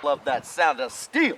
Love that sound of steel.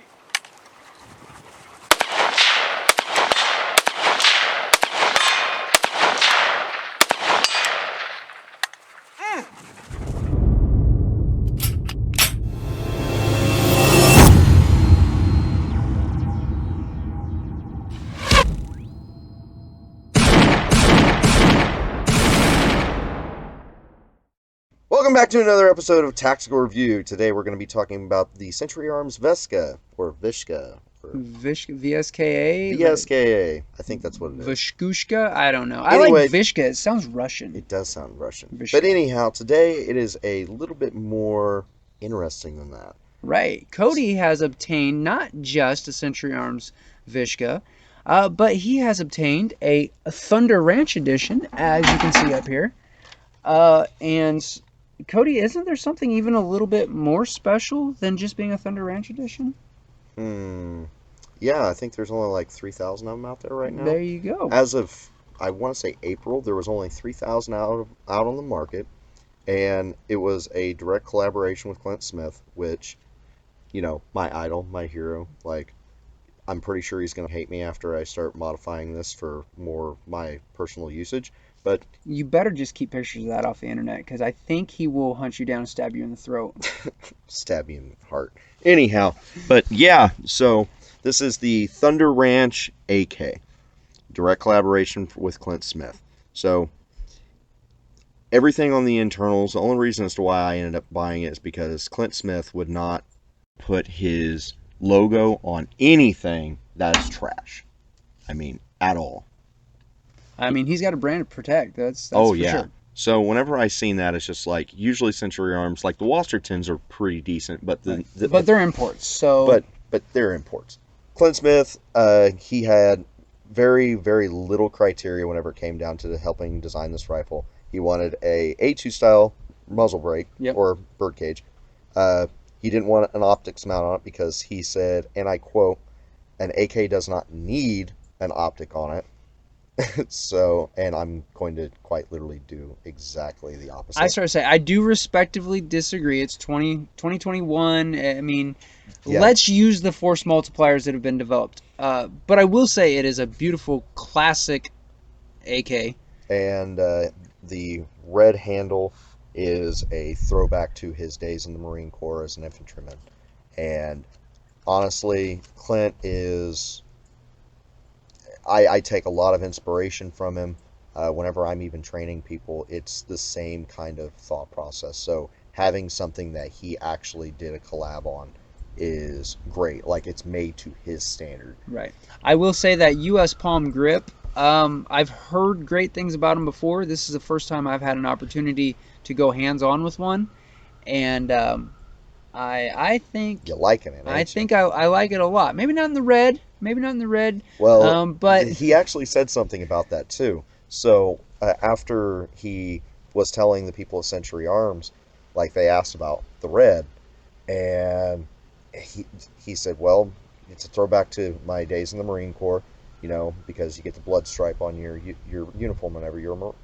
Welcome back to another episode of Tactical Review. Today we're going to be talking about the Century Arms VSKA, or VSKA. VSKA? VSKA. I think that's what it is. Vishkushka? I don't know. Anyway, I like Vishka. It sounds Russian. It does sound Russian. Vishka. But anyhow, today it is a little bit more interesting than that. Right. Cody has obtained not just a Century Arms Vishka, but he has obtained a Thunder Ranch edition, as you can see up here. And Cody, isn't there something even a little bit more special than just being a Thunder Ranch edition? Yeah, I think there's only like 3,000 of them out there right now. There you go. As of, I want to say April, there was only 3,000 out on the market. And it was a direct collaboration with Clint Smith, which, you know, my idol, my hero. Like, I'm pretty sure he's going to hate me after I start modifying this for more my personal usage. But you better just keep pictures of that off the internet, because I think he will hunt you down and stab you in the throat. Stab you in the heart. Anyhow, but yeah, so this is the Thunder Ranch AK. Direct collaboration with Clint Smith. So everything on the internals, the only reason as to why I ended up buying it is because Clint Smith would not put his logo on anything that is trash. I mean, at all. I mean, he's got a brand to protect. That's oh, for yeah. Sure. So whenever I seen that, it's just like, usually Century Arms, like the Walstertons are pretty decent, but but they're imports. So but they're imports. Clint Smith, he had very, very little criteria whenever it came down to helping design this rifle. He wanted a A2 style muzzle brake or birdcage. He didn't want an optics mount on it because he said, and I quote, "An AK does not need an optic on it." So, and I'm going to quite literally do exactly the opposite. I sort of say, I do respectively disagree. It's 2021. I mean, let's use the force multipliers that have been developed. But I will say it is a beautiful classic AK. And the red handle is a throwback to his days in the Marine Corps as an infantryman. And honestly, Clint is... I take a lot of inspiration from him. Whenever I'm even training people, it's the same kind of thought process. So having something that he actually did a collab on is great. Like, it's made to his standard. Right. I will say that U.S. Palm Grip, I've heard great things about them before. This is the first time I've had an opportunity to go hands-on with one. And I think... You liking it, I think I like it a lot. Maybe not in the red. Well, but he actually said something about that too. So after he was telling the people of Century Arms, like, they asked about the red, and he said, well, it's a throwback to my days in the Marine Corps, you know, because you get the blood stripe on your uniform whenever you're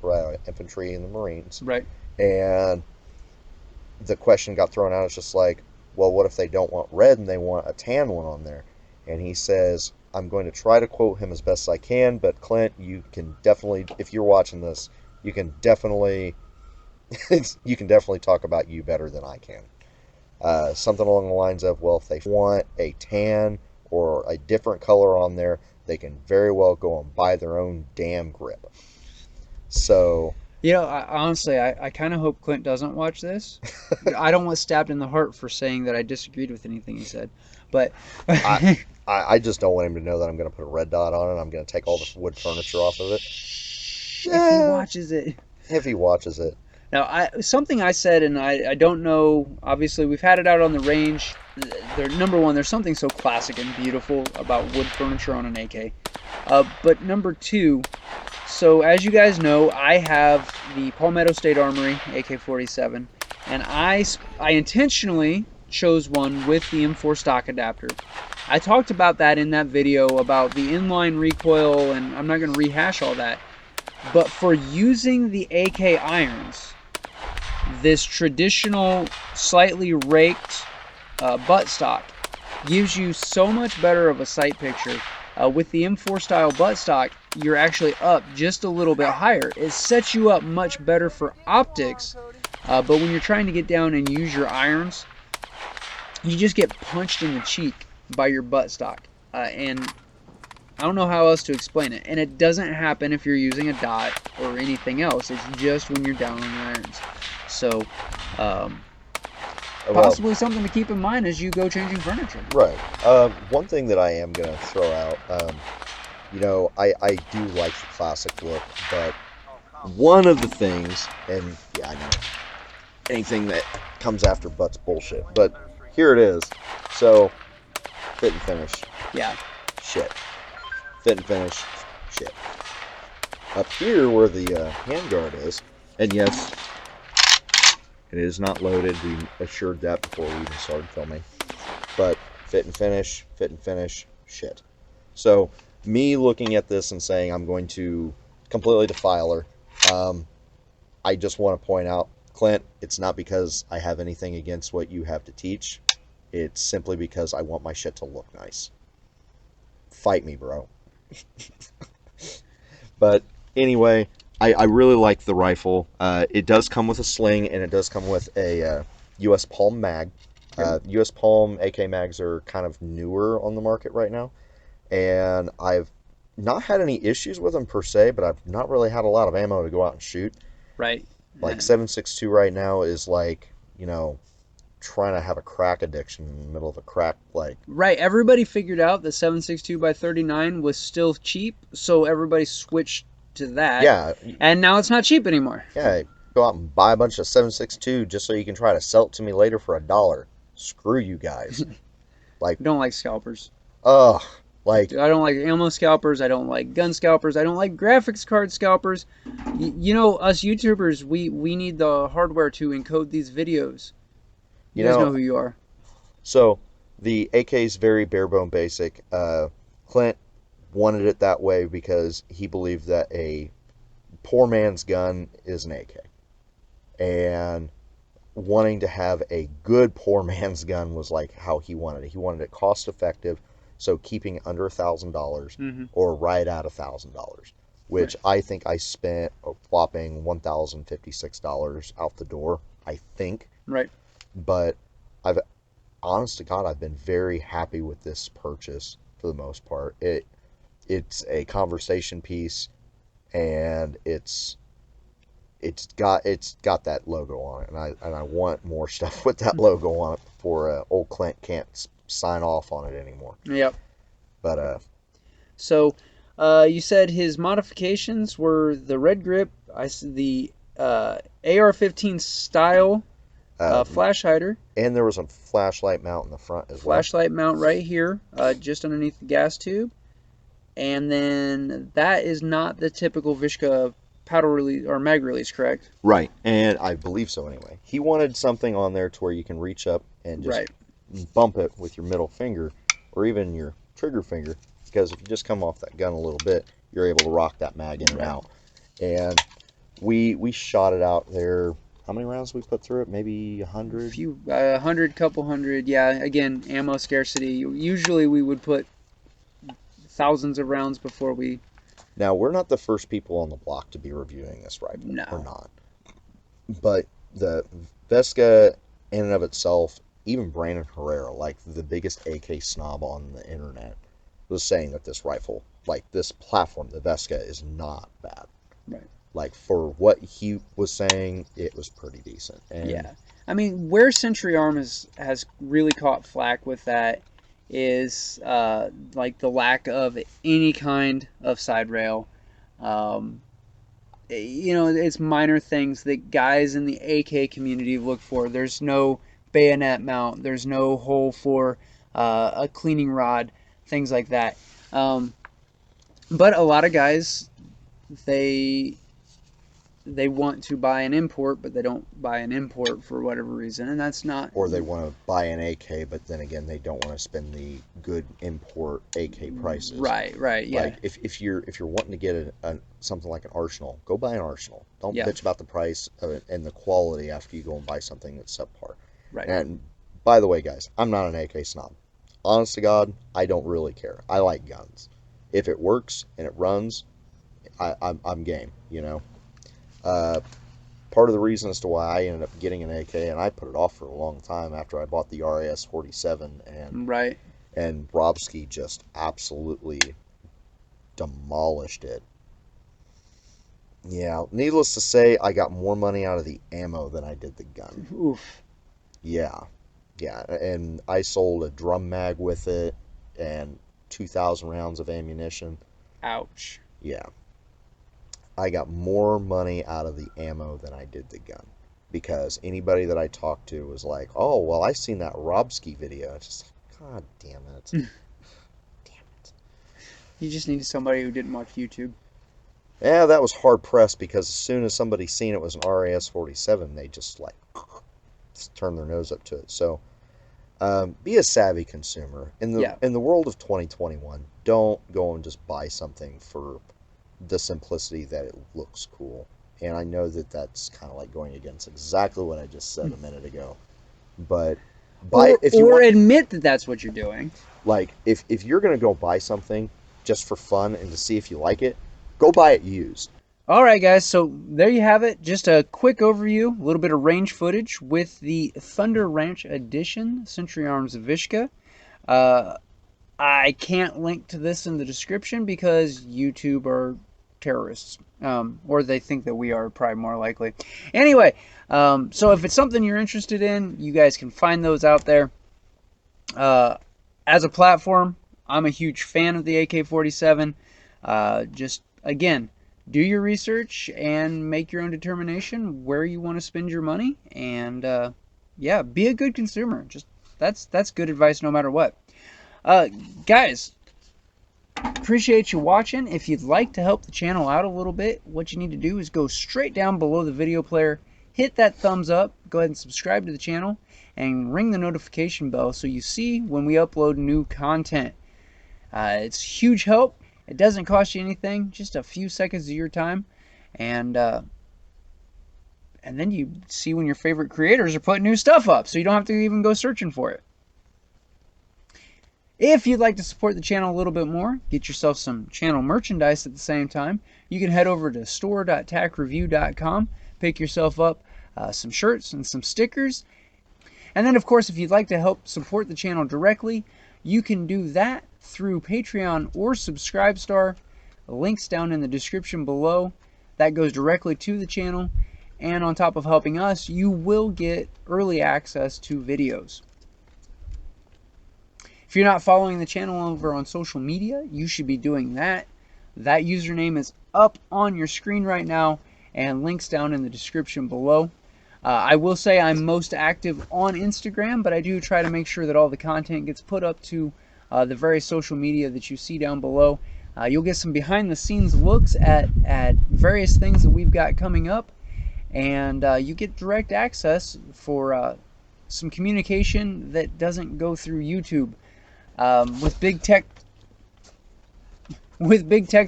infantry in the Marines. Right. And the question got thrown out. It's just like, well, what if they don't want red and they want a tan one on there? And he says, I'm going to try to quote him as best I can, but Clint, you can definitely, if you're watching this, you can definitely talk about you better than I can. Something along the lines of, well, if they want a tan or a different color on there, they can very well go and buy their own damn grip. So... You know, honestly, I kind of hope Clint doesn't watch this. I don't want stabbed in the heart for saying that I disagreed with anything he said. But I just don't want him to know that I'm going to put a red dot on it. I'm going to take all the wood furniture off of it. If he watches it. If he watches it. Now, something I said, and I don't know, obviously we've had it out on the range. Number one, there's something so classic and beautiful about wood furniture on an AK. But number two, so as you guys know, I have the Palmetto State Armory AK-47, and I intentionally chose one with the M4 stock adapter. I talked about that in that video about the inline recoil, and I'm not going to rehash all that. But for using the AK irons, this traditional, slightly raked buttstock gives you so much better of a sight picture. With the M4 style buttstock, you're actually up just a little bit higher. It sets you up much better for optics, but when you're trying to get down and use your irons, you just get punched in the cheek by your buttstock. And I don't know how else to explain it. And it doesn't happen if you're using a dot or anything else. It's just when you're down on your irons. So, Well, possibly something to keep in mind as you go changing furniture. right. One thing that I am going to throw out, I do like the classic look, but one of the things, and yeah, I know anything that comes after butt's bullshit, but here it is. So, fit and finish, Yeah. shit. Fit and finish, shit. Up here where the handguard is, and yes, it is not loaded. We assured that before we even started filming. But fit and finish, shit. So me looking at this and saying I'm going to completely defile her, I just want to point out, Clint, it's not because I have anything against what you have to teach. It's simply because I want my shit to look nice. Fight me, bro. But anyway, I really like the rifle. It does come with a sling, and it does come with a U.S. Palm mag. U.S. Palm AK mags are kind of newer on the market right now, and I've not had any issues with them per se, but I've not really had a lot of ammo to go out and shoot. Right. Like 7.62 right now is like, trying to have a crack addiction in the middle of a crack, like... Right, everybody figured out the 7.62 by 39 was still cheap, so everybody switched to that. Yeah. And now it's not cheap anymore. Yeah, go out and buy a bunch of 7.62 just so you can try to sell it to me later for $1. Screw you guys. I don't like scalpers. Ugh. I don't like ammo scalpers. I don't like gun scalpers. I don't like graphics card scalpers. Us YouTubers, we need the hardware to encode these videos. You guys know who you are. So, the AK is very bare bone basic. Clint wanted it that way because he believed that a poor man's gun is an AK. And wanting to have a good poor man's gun was like how he wanted it. He wanted it cost effective, so keeping it under $1,000 or right at $1,000, which right. I think I spent a whopping $1,056 out the door, I think. Right. But honest to God, I've been very happy with this purchase for the most part. It's a conversation piece, and it's got that logo on it, and I want more stuff with that logo on it before old Clint can't sign off on it anymore. Yep. But so you said his modifications were the red grip, the AR-15 style. Flash hider. And there was a flashlight mount in the front as well. Flashlight mount right here, just underneath the gas tube. And then that is not the typical VSKA powder release or mag release, correct? Right, and I believe so anyway. He wanted something on there to where you can reach up and just bump it with your middle finger or even your trigger finger, because if you just come off that gun a little bit, you're able to rock that mag in and out. And we shot it out there. How many rounds we put through it? Maybe 100? A few, 100, couple hundred. Yeah, again, ammo scarcity. Usually we would put thousands of rounds before we... Now, we're not the first people on the block to be reviewing this rifle. No. We're not. But the VSKA, in and of itself, even Brandon Herrera, like the biggest AK snob on the internet, was saying that this rifle, like this platform, the VSKA, is not bad. Right. Like, for what he was saying, it was pretty decent. And yeah. I mean, where Century Arm has really caught flack with that is like the lack of any kind of side rail. It's minor things that guys in the AK community look for. There's no bayonet mount. There's no hole for a cleaning rod, things like that. But a lot of guys, they want to buy an import, but they don't buy an import for whatever reason, and that's not... Or they want to buy an AK, but then again, they don't want to spend the good import AK prices. Right, yeah. Like, if you're wanting to get something like an Arsenal, go buy an Arsenal. Don't bitch about the price of it and the quality after you go and buy something that's subpar. Right. And by the way, guys, I'm not an AK snob. Honest to God, I don't really care. I like guns. If it works and it runs, I'm game, you know. Uh, Part of the reason as to why I ended up getting an AK, and I put it off for a long time after I bought the RAS 47, Right. and Robski just absolutely demolished it. Yeah, needless to say, I got more money out of the ammo than I did the gun. Oof. Yeah, yeah, and I sold a drum mag with it and 2,000 rounds of ammunition. Ouch. Yeah, I got more money out of the ammo than I did the gun. Because anybody that I talked to was like, oh, well, I seen that Robski video. It's just like, God damn it. Damn it. You just needed somebody who didn't watch YouTube. Yeah, that was hard pressed because as soon as somebody seen it was an RAS 47, they just like just turn their nose up to it. So be a savvy consumer. Yeah. In the world of 2021, don't go and just buy something for the simplicity that it looks cool. And I know that that's kind of like going against exactly what I just said a minute ago. But if you want, admit that that's what you're doing. like if you're gonna go buy something just for fun and to see if you like it, go buy it used. All right, guys, so there you have it. Just a quick overview, a little bit of range footage with the Thunder Ranch Edition Century Arms VSKA. I can't link to this in the description because YouTube are terrorists, or they think that we are, probably more likely. Anyway, so if it's something you're interested in, you guys can find those out there. As a platform, I'm a huge fan of the AK-47. Just, again, do your research and make your own determination where you want to spend your money. And, yeah, be a good consumer. Just that's good advice no matter what. Guys, appreciate you watching. If you'd like to help the channel out a little bit, what you need to do is go straight down below the video player, hit that thumbs up, go ahead and subscribe to the channel, and ring the notification bell so you see when we upload new content. It's huge help. It doesn't cost you anything, just a few seconds of your time, and then you see when your favorite creators are putting new stuff up, so you don't have to even go searching for it. If you'd like to support the channel a little bit more, get yourself some channel merchandise at the same time, you can head over to store.tacreview.com, pick yourself up some shirts and some stickers. And then, of course, if you'd like to help support the channel directly, you can do that through Patreon or Subscribestar. The link's down in the description below. That goes directly to the channel. And on top of helping us, you will get early access to videos. If you're not following the channel over on social media, you should be doing that. That username is up on your screen right now, and links down in the description below. I will say I'm most active on Instagram, but I do try to make sure that all the content gets put up to the various social media that you see down below. You'll get some behind the scenes looks at various things that we've got coming up, and you get direct access for some communication that doesn't go through YouTube. With big tech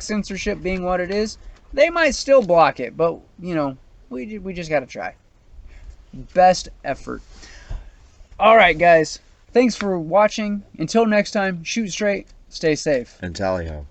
censorship being what it is, they might still block it, but you know, we just gotta try. Best effort. All right, guys, thanks for watching. Until next time, shoot straight, stay safe, And tally ho.